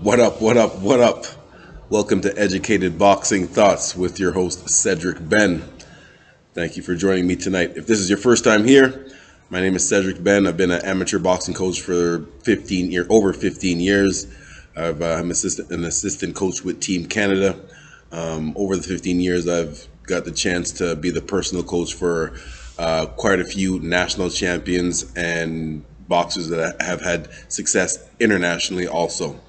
What up, what up, what up? Welcome to Educated Boxing Thoughts with your host, Cedric Ben. Thank you for joining me tonight. If this is your first time here, my name is Cedric Ben. I've been an amateur boxing coach for over 15 years. I'm an assistant coach with Team Canada. Over the 15 years, I've got the chance to be the personal coach for quite a few national champions and boxers that have had success internationally also.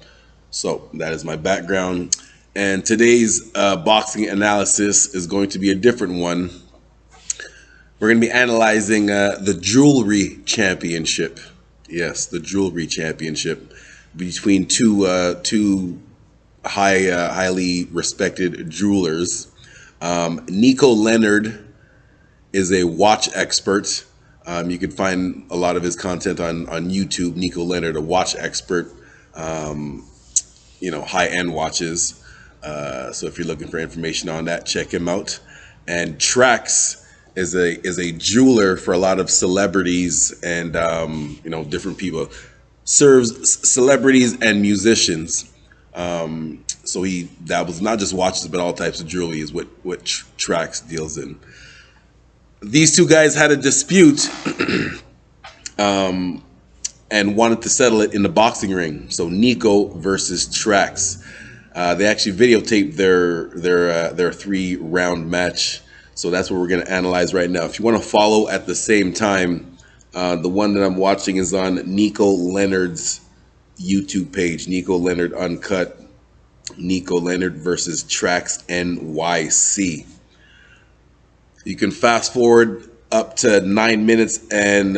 So that is my background. And today's boxing analysis is going to be a different one. We're going to be analyzing the Jewelry Championship. Yes, the Jewelry Championship between two highly respected jewelers. Nico Leonard is a watch expert. You can find a lot of his content on YouTube. Nico Leonard, a watch expert. High-end watches. So if you're looking for information on that, check him out. And Trax is a jeweler for a lot of celebrities and different people. Serves celebrities and musicians. So he dabbles not just watches but all types of jewelry is what Trax deals in. These two guys had a dispute. And wanted to settle it in the boxing ring. So Nico versus Trax. They actually videotaped their 3-round match. So that's what we're going to analyze right now. If you want to follow at the same time, the one that I'm watching is on Nico Leonard's YouTube page. Nico Leonard Uncut. Nico Leonard versus TraxNYC. You can fast forward up to 9 minutes and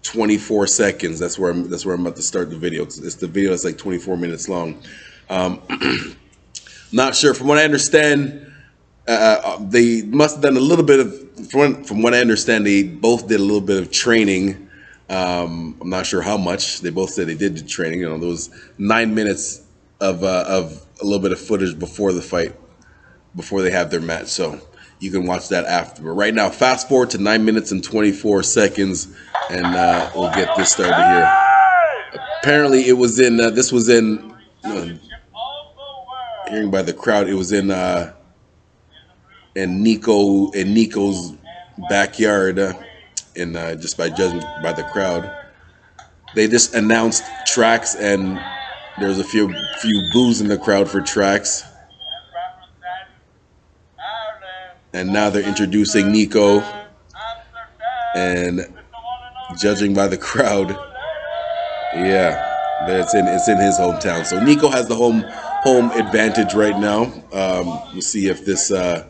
24 seconds. That's where I'm about to start the video. It's the video that's like 24 minutes long. Not sure. From what I understand, they must have done a little bit of. From what I understand, they both did a little bit of training. I'm not sure how much. They both said they did the training. There was 9 minutes of a little bit of footage before the fight, before they have their match. So you can watch that after. But right now, fast forward to 9 minutes and 24 seconds, and we'll get this started here. Apparently, it was in. This was in. Hearing by the crowd, it was in Nico's backyard. Just by judging by the crowd, they just announced Trax, and there's a few boos in the crowd for Trax. And now they're introducing Nico, and judging by the crowd, yeah, it's in his hometown. So Nico has the home advantage right now. We'll see if this if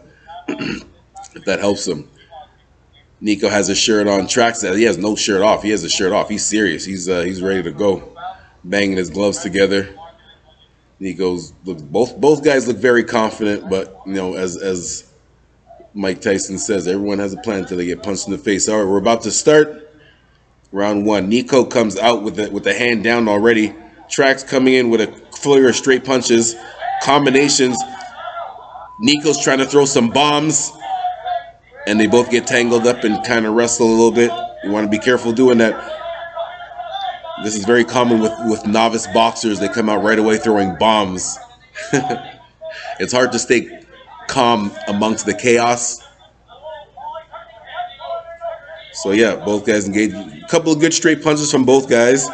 that helps him. Nico has a shirt on. Trax, he has no shirt off. He has a shirt off. He's serious. He's ready to go, banging his gloves together. Both guys look very confident, but as Mike Tyson says, everyone has a plan until they get punched in the face. All right, we're about to start round one. Nico comes out with the hand down already. Trax coming in with a flurry of straight punches, combinations. Nico's trying to throw some bombs, and they both get tangled up and kind of wrestle a little bit. You want to be careful doing that. This is very common with novice boxers. They come out right away throwing bombs. It's hard to stay calm amongst the chaos. So yeah, both guys engaged. A couple of good straight punches from both guys.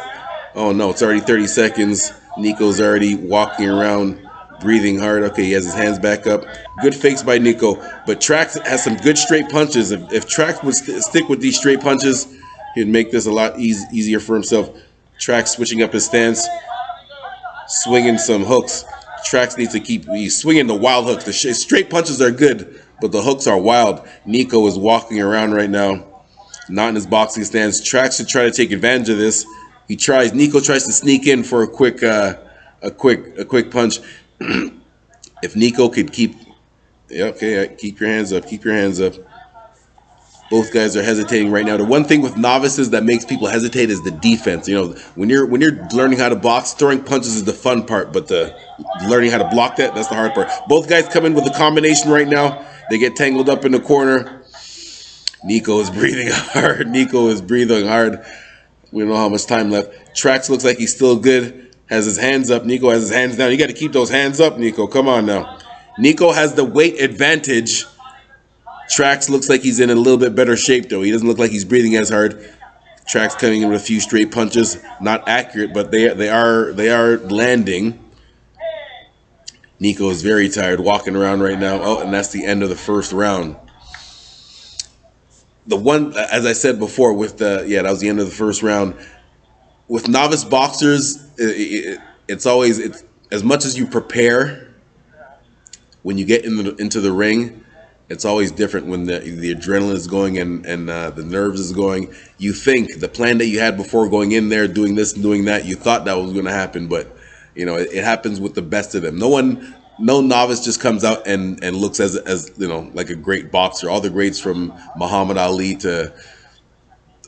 Oh no, it's already 30 seconds. Nico's already walking around, breathing hard. Okay, he has his hands back up. Good fakes by Nico, but Trax has some good straight punches. If Trax would stick with these straight punches, he'd make this a lot easier for himself. Trax switching up his stance, swinging some hooks. Trax needs to he's swinging the wild hooks. The straight punches are good, but the hooks are wild. Nico is walking around right now, not in his boxing stance. Trax should try to take advantage of this. Nico tries to sneak in for a quick punch. If Nico could keep your hands up. Keep your hands up. Both guys are hesitating right now. The one thing with novices that makes people hesitate is the defense. When you're learning how to box, throwing punches is the fun part, but learning how to block that's the hard part. Both guys come in with a combination right now. They get tangled up in the corner. Nico is breathing hard. We don't know how much time left. Trax looks like he's still good. has his hands up. Nico has his hands down. You got to keep those hands up, Nico. Come on now. Nico has the weight advantage. Trax looks like he's in a little bit better shape, though. He doesn't look like he's breathing as hard. Trax coming in with a few straight punches. Not accurate, but they are landing. Nico is very tired, walking around right now. Oh, and that's the end of the first round. The one, as I said before, with that was the end of the first round. With novice boxers, it's as much as you prepare when you get into the ring, it's always different when the adrenaline is going and the nerves is going. You think the plan that you had before going in there, doing this and doing that, you thought that was going to happen, but it happens with the best of them. No novice just comes out and looks as like a great boxer. All the greats from Muhammad Ali to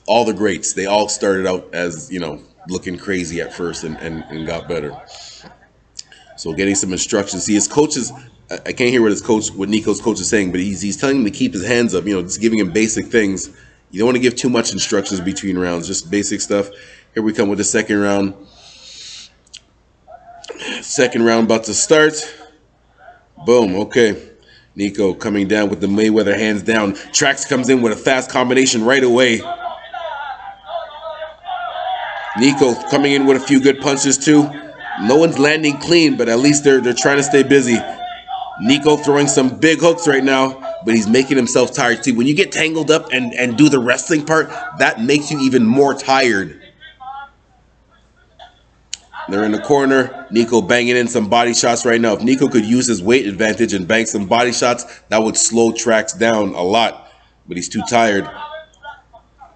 all the greats, they all started out as looking crazy at first and got better. So getting some instructions. See, his coaches, I can't hear what Nico's coach is saying, but he's telling him to keep his hands up, just giving him basic things. You don't want to give too much instructions between rounds, just basic stuff. Here we come with the second round. Second round about to start. Boom, okay. Nico coming down with the Mayweather hands down. Trax comes in with a fast combination right away. Nico coming in with a few good punches too. No one's landing clean, but at least they're trying to stay busy. Nico throwing some big hooks right now, but he's making himself tired. See, when you get tangled up and do the wrestling part, that makes you even more tired. They're in the corner. Nico banging in some body shots right now. If Nico could use his weight advantage and bang some body shots, that would slow Trax down a lot, but he's too tired.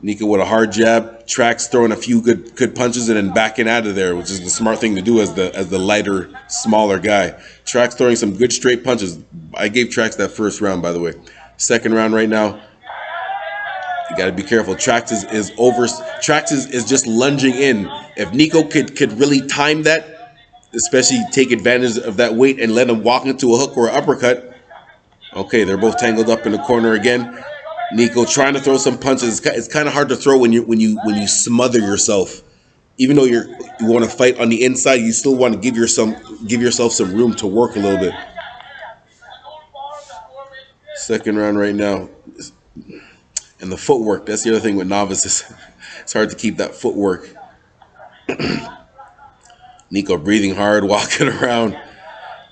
Nico with a hard jab. Trax throwing a few good punches and then backing out of there, which is the smart thing to do as the lighter, smaller guy. Trax throwing some good straight punches. I gave Trax that first round, by the way. Second round right now. You got to be careful. Trax is just lunging in. If Nico could really time that, especially take advantage of that weight and let him walk into a hook or an uppercut. Okay, they're both tangled up in the corner again. Nico trying to throw some punches. It's kind of hard to throw when you smother yourself. Even though you want to fight on the inside, you still want to give yourself some room to work a little bit. Second round right now. And the footwork, that's the other thing with novices. It's hard to keep that footwork. Nico breathing hard, walking around.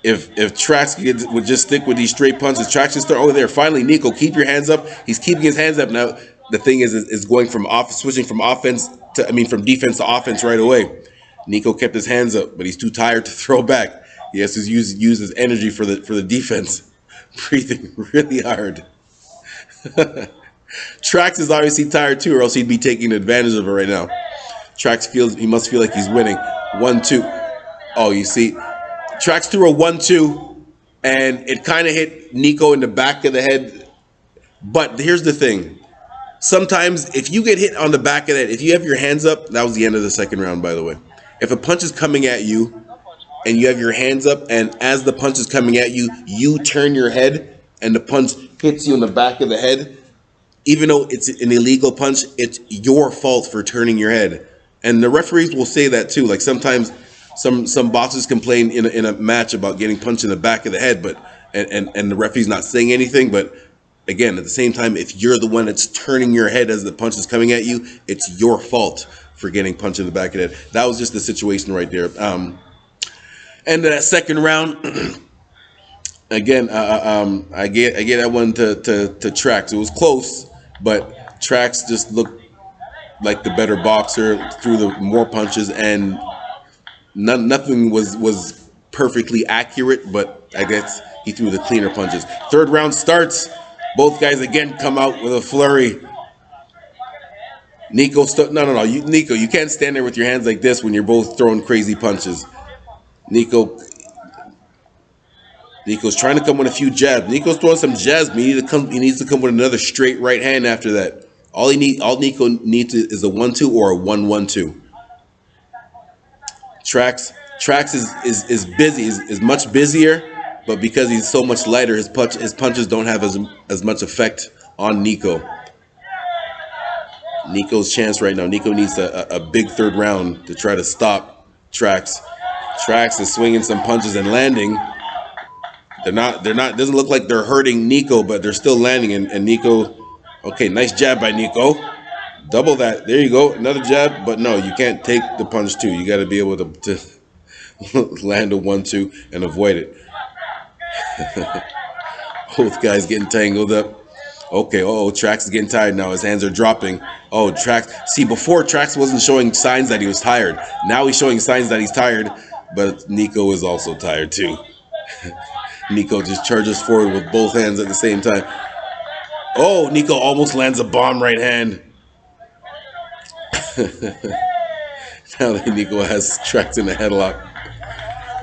If Trax would just stick with these straight punches, Trax just start over there. Finally, Nico, keep your hands up. He's keeping his hands up now. The thing is going switching from defense to offense right away. Nico kept his hands up, but he's too tired to throw back. He has to use his energy for the defense. Breathing really hard. Trax is obviously tired too, or else he'd be taking advantage of it right now. Trax must feel like he's winning. 1-2. Oh, you see, Trax threw a 1-2, and it kind of hit Nico in the back of the head. But here's the thing. Sometimes if you get hit on the back of the head, if you have your hands up, that was the end of the second round, by the way. If a punch is coming at you and you have your hands up, and as the punch is coming at you, you turn your head and the punch hits you in the back of the head, even though it's an illegal punch, it's your fault for turning your head. And the referees will say that too. Like sometimes some boxers complain in a match about getting punched in the back of the head, but and the referee's not saying anything. But again, at the same time, if you're the one that's turning your head as the punch is coming at you, it's your fault for getting punched in the back of the head. That was just the situation right there. And that second round, again, I get that one to Trax. It was close, but Trax just looked like the better boxer, threw the more punches, and nothing was perfectly accurate, but I guess he threw the cleaner punches. Third round starts. Both guys again come out with a flurry. Nico, no. Nico, you can't stand there with your hands like this when you're both throwing crazy punches. Nico's trying to come with a few jabs. Nico's throwing some jabs, but he needs to come with another straight right hand after that. All Nico needs is a 1-2 or a 1-1-2. Trax is busy, is much busier, but because he's so much lighter, his punches don't have as much effect on Nico. Nico's chance right now. Nico needs a big third round to try to stop Trax. Trax is swinging some punches and landing. They're not, doesn't look like they're hurting Nico, but they're still landing. And Nico, okay, nice jab by Nico. Double that. There you go. Another jab, but no, you can't take the punch too. You got to be able to land a 1-2 and avoid it. Both guys getting tangled up. Okay, Trax is getting tired now. His hands are dropping. Oh, Trax. See, before Trax wasn't showing signs that he was tired. Now he's showing signs that he's tired, but Nico is also tired too. Nico just charges forward with both hands at the same time. Oh, Nico almost lands a bomb right hand. Now that Nico has Trax in the headlock.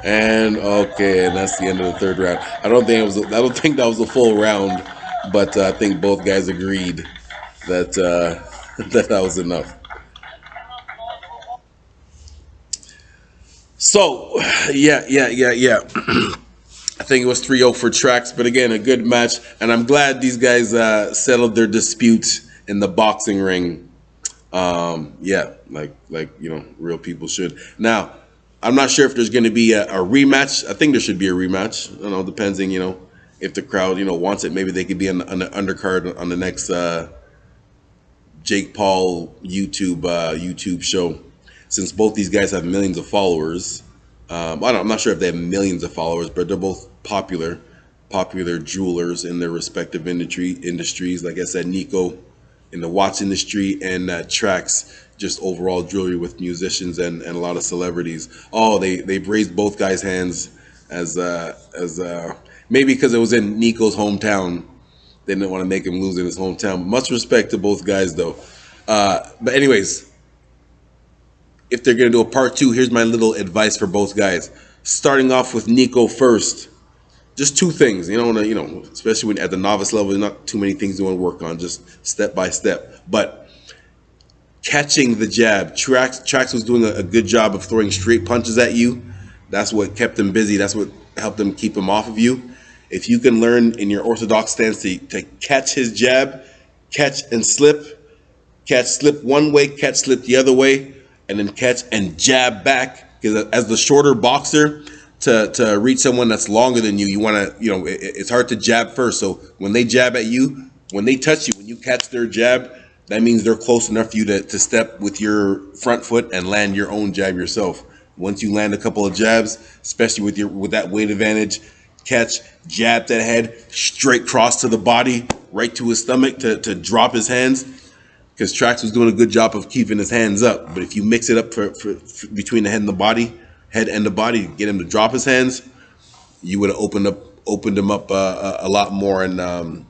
And okay, and that's the end of the third round. I don't think that was a full round, but I think both guys agreed that that was enough. So, yeah. I think it was 3-0 for Trax, but again, a good match, and I'm glad these guys settled their dispute in the boxing ring. Yeah, like real people should. Now, I'm not sure if there's going to be a rematch. I think there should be a rematch. I don't know, depending, if the crowd, wants it. Maybe they could be on the undercard on the next Jake Paul YouTube show. Since both these guys have millions of followers, I'm not sure if they have millions of followers, but they're both popular jewelers in their respective industries. Like I said, Nico in the watch industry, and Trax just overall jewelry with musicians and a lot of celebrities. Oh, they've raised both guys' hands as maybe because it was in Nico's hometown. They didn't want to make him lose in his hometown. Much respect to both guys, though. But anyways, if they're going to do a part 2, here's my little advice for both guys. Starting off with Nico first. Just 2 things. You don't want to, especially when at the novice level, there's not too many things you want to work on, just step by step. But catching the jab. Trax was doing a good job of throwing straight punches at you. That's what kept him busy. That's what helped him keep him off of you. If you can learn in your orthodox stance to catch his jab, catch and slip, catch slip one way, catch slip the other way, and then catch and jab back. Because as the shorter boxer, to reach someone that's longer than you, you want to, it's hard to jab first. So when they jab at you, when they touch you, when you catch their jab, that means they're close enough for you to step with your front foot and land your own jab yourself. Once you land a couple of jabs, especially with that weight advantage, catch, jab that head, straight cross to the body, right to his stomach to drop his hands. Because Trax was doing a good job of keeping his hands up. But if you mix it up for between the head and the body, get him to drop his hands, you would have opened him up a lot more, and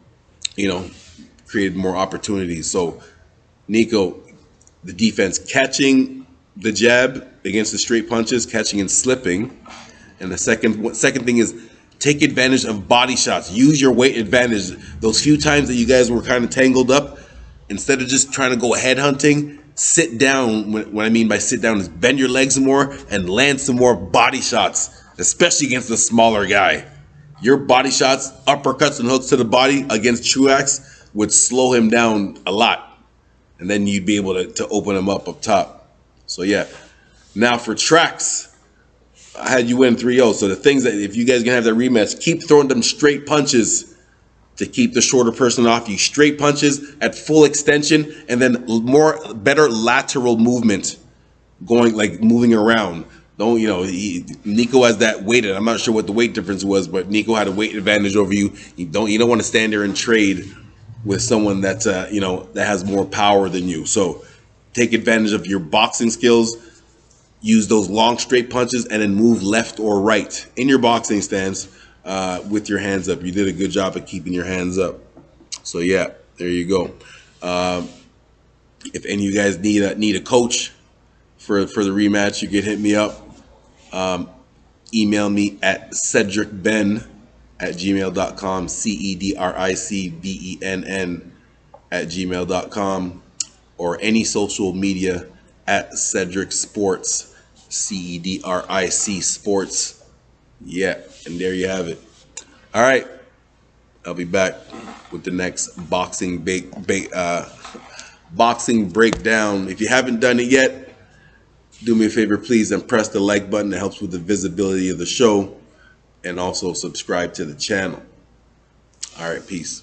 created more opportunities. So Nico, the defense, catching the jab against the straight punches, catching and slipping. And the second thing is take advantage of body shots. Use your weight advantage. Those few times that you guys were kind of tangled up, instead of just trying to go head hunting, sit down. What I mean by sit down is bend your legs more and land some more body shots, especially against the smaller guy. Your body shots, uppercuts and hooks to the body against Truax would slow him down a lot. And then you'd be able to open him up top. So yeah. Now for Trax, I had you win 3-0. So the things that, if you guys are going to have that rematch, keep throwing them straight punches to keep the shorter person off you. Straight punches at full extension, and then better lateral movement, moving around. Nico has that weight. I'm not sure what the weight difference was, but Nico had a weight advantage over you. You don't want to stand there and trade with someone that that has more power than you. So take advantage of your boxing skills. Use those long straight punches, and then move left or right in your boxing stance with your hands up. You did a good job of keeping your hands up. So yeah, there you go. If any of you guys need a coach for the rematch, you can hit me up. Email me at cedricbenn@gmail.com, CEDRICBENN@gmail.com, or any social media at Cedric Sports, CEDRIC Sports. Yeah, and there you have it. All right, I'll be back with the next boxing breakdown. If you haven't done it yet, Do me a favor, please, and press the like button. It helps with the visibility of the show. And also subscribe to the channel. All right, peace.